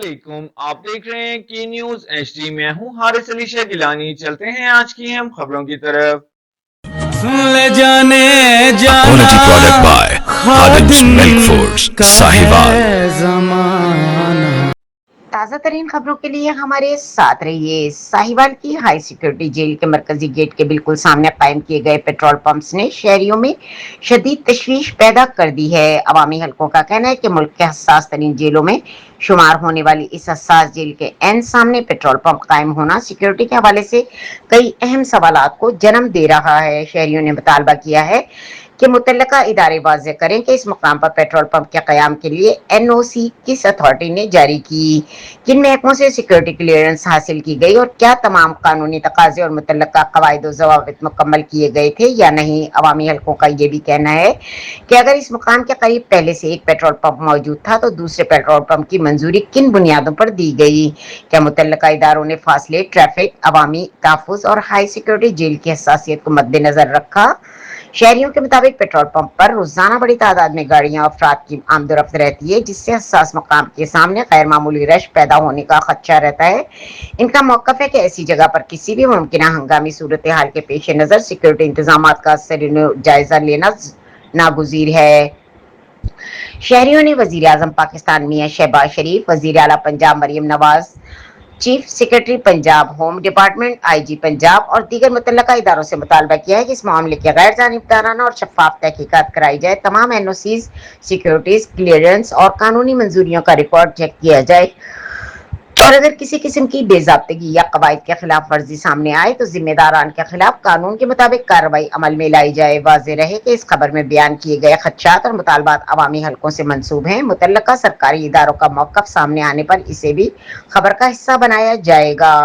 वालेकुम, आप देख रहे हैं की न्यूज एचडी। मैं हूं हारिस अली शेख गिलानी। चलते हैं आज की अहम खबरों की तरफ। ले जाने जाना Quality product by Khadim's Milk Foods, का Sahiwal। है जमाना। ताज़ा तरीन खबरों के लिए हमारे साथ रहिए। साहिवाल की हाई सिक्योरिटी जेल के मरकजी गेट के बिल्कुल सामने कायम किए गए पेट्रोल पंप्स ने शहरियों में शदीद तशवीश पैदा कर दी है। अवामी हलकों का कहना है कि मुल्क के हसास तरीन जेलों में शुमार होने वाली इस हसास जेल के एन सामने पेट्रोल पंप कायम होना सिक्योरिटी के हवाले से कई अहम सवालात को जन्म दे रहा है। शहरियों ने मुतालबा किया है कि मुतल्लका इदारे वाज़ेह करें कि इस मुकाम पर पेट्रोल पंप के क़याम के लिए NOC किस अथॉरिटी ने जारी की, किन महकमों से सिक्योरिटी क्लियरेंस हासिल की गई और क्या तमाम कानूनी तकाजे और मुतल्लका कवायद और ज़वाबित मुकम्मल किए गए थे या नहीं। अवामी हलकों का ये भी कहना है कि अगर इस मुकाम के करीब पहले से एक पेट्रोल पंप मौजूद था तो दूसरे पेट्रोल पंप की मंजूरी किन बुनियादों पर दी गई। क्या मुतल्लका इदारों ने फासले, ट्रैफिक, अवामी तहफ़्फ़ुज़ और हाई सिक्योरिटी जेल की हसासियत को मद्देनजर रखा। शहरियों के मुताबिक पेट्रोल पंप पर रोजाना बड़ी तादाद में गाड़ियां और अफराद की आमदोरफ्त रहती है, जिससे हसास मकाम के सामने गैर मामूली रश पैदा होने का खदशा रहता है। इनका मौकफ है कि ऐसी जगह पर किसी भी मुमकिन हंगामी सूरत हाल के पेश नजर सिक्योरिटी इंतजाम का जायजा लेना नागुज़ीर है। शहरियों ने वजीर आजम पाकिस्तान मियां शहबाज शरीफ, वजीर आला Punjab Maryam Nawaz, chief secretary Punjab home department, IG Punjab और दीगर मुतल्लका इदारों से मुतालबा किया है कि इस मामले की गैर जानिबदाराना और शफाफ तहकीकात कराई जाए। तमाम NOCs, सिक्योरिटीज क्लियरेंस और कानूनी मंजूरियों का रिकॉर्ड चेक किया जाए और अगर किसी किस्म की बेजाब्तगी या कवायद के खिलाफ वर्जी सामने आए तो जिम्मेदारान के खिलाफ कानून के मुताबिक कार्रवाई अमल में लाई जाए। वाज़ेह रहे कि इस खबर में बयान किए गए खदशात और मुतालबात अवामी हलकों से मंसूब हैं। मुतल्लका सरकारी इदारों का मौकफ सामने आने पर इसे भी खबर का हिस्सा बनाया जाएगा।